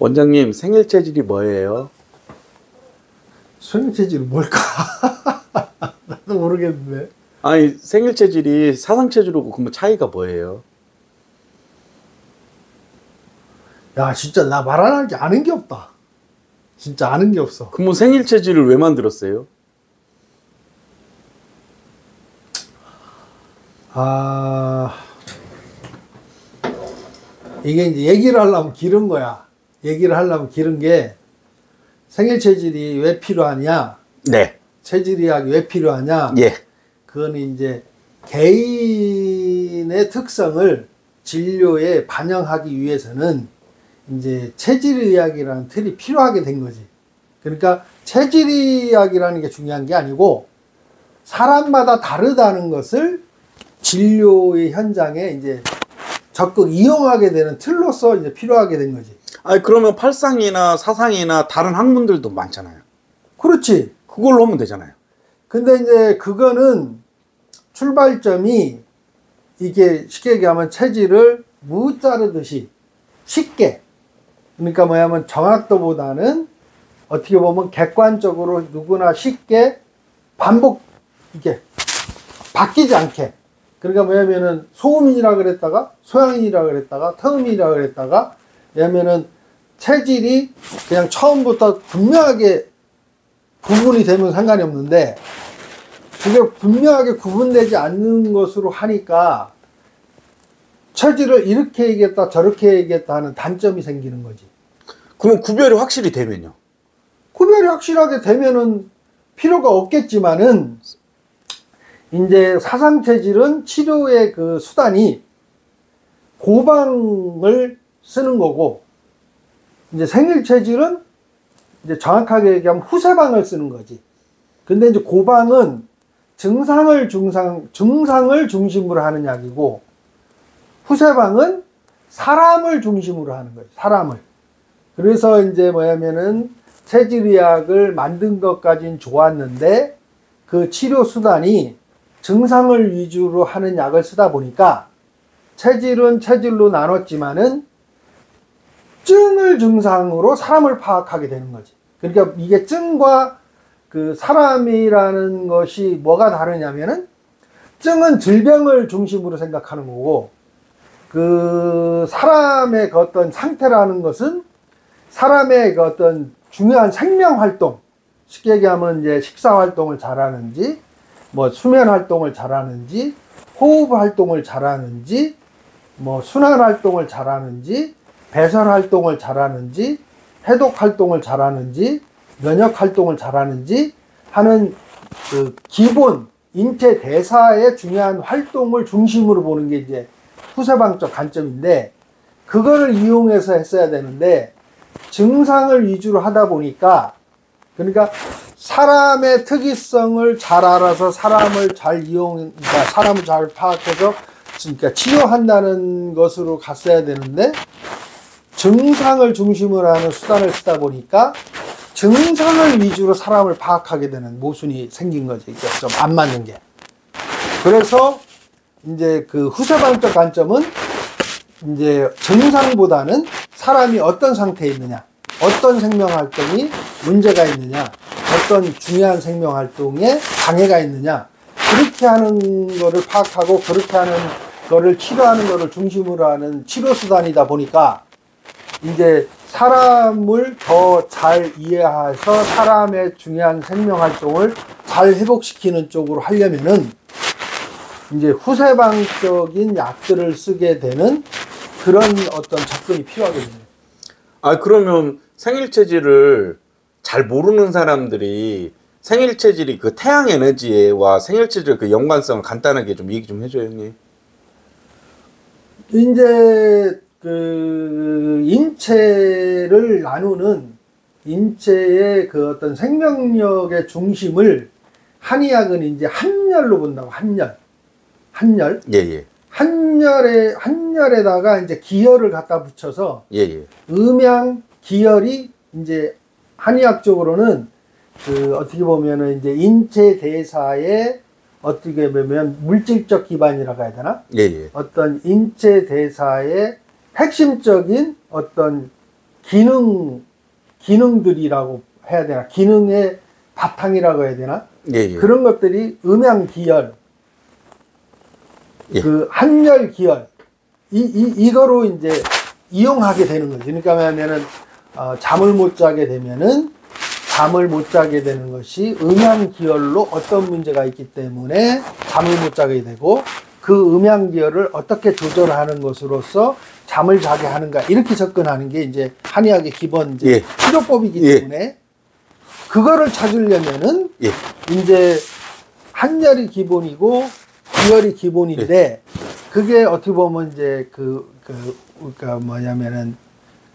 원장님 생일 체질이 뭐예요? 생일 체질이 뭘까? 나도 모르겠는데. 아니 생일 체질이 사상 체질하고 그러면 차이가 뭐예요? 야, 진짜 나 말 안 할 게 아는 게 없다. 진짜 아는 게 없어. 그러면 생일 체질을 왜 만들었어요? 이게 이제 얘기를 하려면 길은 거야. 얘기를 하려면 길은 게 생일 체질이 왜 필요하냐? 네. 체질의학이 왜 필요하냐? 예. 그건 이제 개인의 특성을 진료에 반영하기 위해서는 이제 체질의학이라는 틀이 필요하게 된 거지. 그러니까 체질의학이라는 게 중요한 게 아니고 사람마다 다르다는 것을 진료의 현장에 이제 적극 이용하게 되는 틀로서 이제 필요하게 된 거지. 아니 그러면 팔상이나 사상이나 다른 학문들도 많잖아요. 그렇지. 그걸로 하면 되잖아요. 근데 이제 그거는 출발점이 이게 쉽게 얘기하면 체질을 무 자르듯이 쉽게, 그러니까 뭐냐면 정확도보다는 어떻게 보면 객관적으로 누구나 쉽게 반복, 이게 바뀌지 않게. 그러니까 뭐냐면은 소음인이라 그랬다가 소양인이라 그랬다가 터음인이라 그랬다가, 왜냐면은 체질이 그냥 처음부터 분명하게 구분이 되면 상관이 없는데 그게 분명하게 구분되지 않는 것으로 하니까 체질을 이렇게 얘기했다 저렇게 얘기했다 하는 단점이 생기는 거지. 그럼 구별이 확실히 되면요? 구별이 확실하게 되면은 필요가 없겠지만은 이제 사상체질은 치료의 그 수단이 고방을 쓰는 거고, 이제 생일체질은 이제 정확하게 얘기하면 후세방을 쓰는 거지. 근데 이제 고방은 증상을 중심으로 하는 약이고, 후세방은 사람을 중심으로 하는 거지. 사람을. 그래서 이제 뭐냐면은 체질의학을 만든 것까지는 좋았는데 그 치료 수단이 증상을 위주로 하는 약을 쓰다 보니까 체질은 체질로 나눴지만은 증을 증상으로 사람을 파악하게 되는 거지. 그러니까 이게 증과 그 사람이라는 것이 뭐가 다르냐면은 증은 질병을 중심으로 생각하는 거고, 그 사람의 그 어떤 상태라는 것은 사람의 그 어떤 중요한 생명 활동, 쉽게 얘기하면 이제 식사 활동을 잘하는지, 뭐 수면 활동을 잘하는지, 호흡 활동을 잘하는지, 뭐 순환 활동을 잘하는지, 배설 활동을 잘하는지, 해독 활동을 잘하는지, 면역 활동을 잘하는지 하는 그 기본 인체 대사의 중요한 활동을 중심으로 보는 게 이제 후세방적 관점인데, 그거를 이용해서 했어야 되는데 증상을 위주로 하다 보니까, 그러니까 사람의 특이성을 잘 알아서 사람을 잘 그러니까 사람을 잘 파악해서 그러니까 치료한다는 것으로 갔어야 되는데 증상을 중심으로 하는 수단을 쓰다 보니까 증상을 위주로 사람을 파악하게 되는 모순이 생긴 거지. 이게 좀 안 맞는 게. 그래서 이제 그 후세방적 관점은 이제 증상보다는 사람이 어떤 상태에 있느냐, 어떤 생명활동이 문제가 있느냐, 어떤 중요한 생명활동에 장애가 있느냐, 그렇게 하는 거를 파악하고 그렇게 하는 거를 치료하는 거를 중심으로 하는 치료수단이다 보니까 이제 사람을 더 잘 이해해서 사람의 중요한 생명활동을 잘 회복시키는 쪽으로 하려면은 이제 후세방적인 약들을 쓰게 되는 그런 어떤 접근이 필요하거든요. 아 그러면 생일 체질을 잘 모르는 사람들이 생일 체질이 그 태양 에너지와 생일 체질 그 연관성을 간단하게 좀 얘기 좀 해줘요, 형님. 이제 그 인체를 나누는 인체의 그 어떤 생명력의 중심을 한의학은 이제 한열로 본다고. 한열. 예예. 한열에다가 이제 기혈을 갖다 붙여서 예예. 음양 기혈이 이제 한의학적으로는 그 어떻게 보면은 이제 인체 대사의 어떻게 보면 물질적 기반이라고 해야 되나? 예예. 어떤 인체 대사의 핵심적인 어떤 기능들이라고 해야 되나? 기능의 바탕이라고 해야 되나? 예. 그런 것들이 음양 기열, 예. 그 한열 기열, 이거로 이제 이용하게 되는 거죠. 그러니까 뭐냐면은, 잠을 못 자게 되면은, 잠을 못 자게 되는 것이 음양 기열로 어떤 문제가 있기 때문에 잠을 못 자게 되고, 그 음양 기열을 어떻게 조절하는 것으로서 잠을 자게 하는가, 이렇게 접근하는 게 이제 한의학의 기본 이제 예. 치료법이기 예. 때문에, 그거를 찾으려면은, 예. 이제 한열이 기본이고 기열이 기본인데, 그게 어떻게 보면 이제 그러니까 뭐냐면은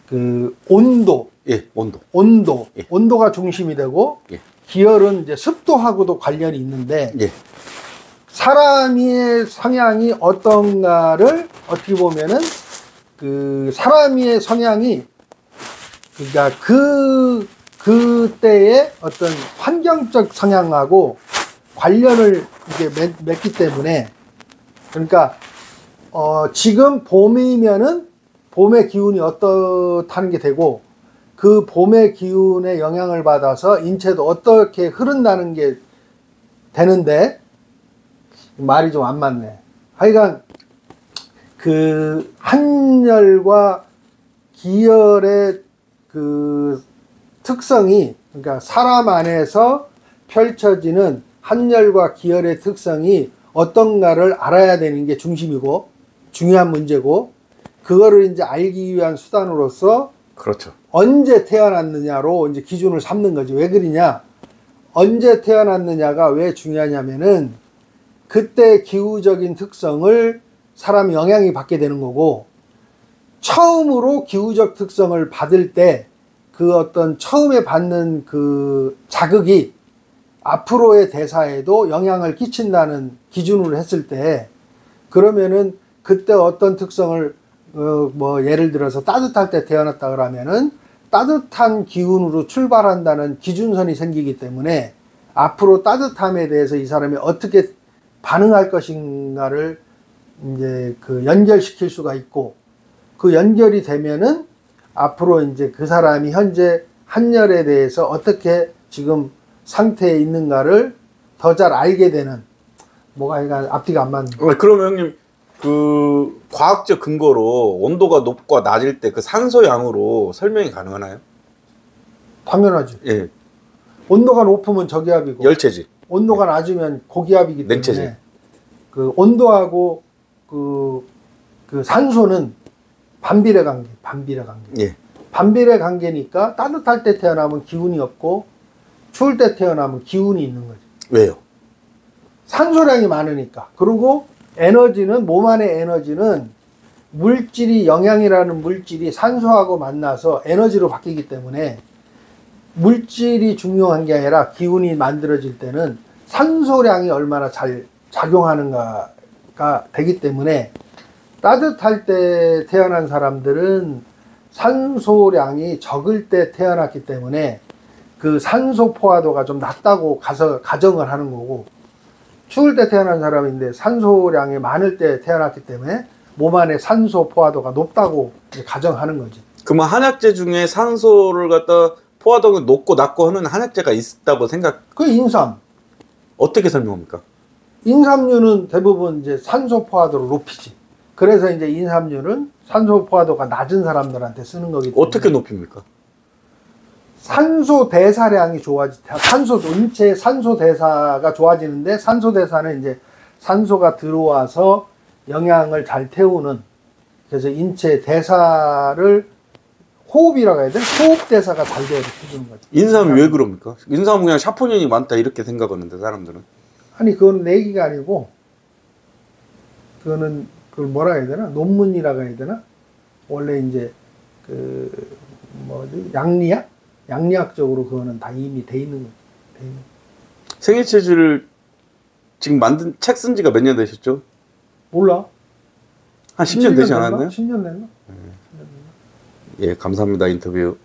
그 온도, 예. 온도. 예. 온도가 중심이 되고, 예. 기열은 이제 습도하고도 관련이 있는데, 예. 사람의 성향이 어떤가를 어떻게 보면은 그 사람의 성향이 그러니까 그때의 어떤 환경적 성향하고 관련을 이제 맺기 때문에, 그러니까 지금 봄이면은 봄의 기운이 어떻다는 게 되고, 그 봄의 기운의 영향을 받아서 인체도 어떻게 흐른다는 게 되는데, 말이 좀 안 맞네. 하여간 그 한열과 기열의 그 특성이, 그러니까 사람 안에서 펼쳐지는 한열과 기열의 특성이 어떤가를 알아야 되는 게 중심이고 중요한 문제고, 그거를 이제 알기 위한 수단으로서 그렇죠. 언제 태어났느냐로 이제 기준을 삼는 거지. 왜 그러냐? 언제 태어났느냐가 왜 중요하냐면은, 그때 기후적인 특성을 사람이 영향이 받게 되는 거고, 처음으로 기후적 특성을 받을 때 그 어떤 처음에 받는 그 자극이 앞으로의 대사에도 영향을 끼친다는 기준으로 했을 때, 그러면은 그때 어떤 특성을 뭐 예를 들어서 따뜻할 때 태어났다 그러면은 따뜻한 기운으로 출발한다는 기준선이 생기기 때문에, 앞으로 따뜻함에 대해서 이 사람이 어떻게 반응할 것인가를 이제 그 연결시킬 수가 있고, 그 연결이 되면은 앞으로 이제 그 사람이 현재 한열에 대해서 어떻게 지금 상태에 있는가를 더 잘 알게 되는, 뭐가 약간 앞뒤가 안 맞는. 그러면 형님, 그 과학적 근거로 온도가 높고 낮을 때 그 산소 양으로 설명이 가능하나요? 당연하죠. 예. 온도가 높으면 저기압이고, 열체질. 온도가 낮으면 고기압이기 때문에, 냉체질. 그 온도하고 그 산소는 반비례 관계. 예. 반비례 관계니까 따뜻할 때 태어나면 기운이 없고 추울 때 태어나면 기운이 있는 거죠. 왜요? 산소량이 많으니까. 그리고 에너지는, 몸 안의 에너지는 물질이, 영양이라는 물질이 산소하고 만나서 에너지로 바뀌기 때문에, 물질이 중요한 게 아니라 기운이 만들어질 때는 산소량이 얼마나 잘 작용하는가가 되기 때문에, 따뜻할 때 태어난 사람들은 산소량이 적을 때 태어났기 때문에 그 산소 포화도가 좀 낮다고 가정을 하는 거고, 추울 때 태어난 사람인데 산소량이 많을 때 태어났기 때문에 몸 안에 산소 포화도가 높다고 가정하는 거지. 그러면 한약재 중에 산소를 갖다 포화도가 높고 낮고 하는 한약재가 있다고 생각? 그 인삼. 어떻게 설명합니까? 인삼류는 대부분 이제 산소 포화도를 높이지. 그래서 이제 인삼류는 산소 포화도가 낮은 사람들한테 쓰는 거기 때문에. 어떻게 높입니까? 산소 대사량이 인체 산소 대사가 좋아지는데, 산소 대사는 이제 산소가 들어와서 영양을 잘 태우는, 그래서 인체 대사를 호흡이라고 해야 되나? 호흡 대사가 잘 되게 해주는 거죠. 인삼이 왜 그럽니까? 인삼은 그냥 샤포닌이 많다 이렇게 생각하는데 사람들은. 아니, 그건 내 얘기가 아니고, 그거는 그걸 뭐라 해야 되나? 논문이라고 해야 되나? 원래 이제 양리학적으로 그거는 다 이미 돼 있는 거죠. 생일체질을 지금 만든 책 쓴 지가 몇 년 되셨죠? 몰라. 한 10년 되지 않았나요? 10년 됐나? 예, 감사합니다. 인터뷰.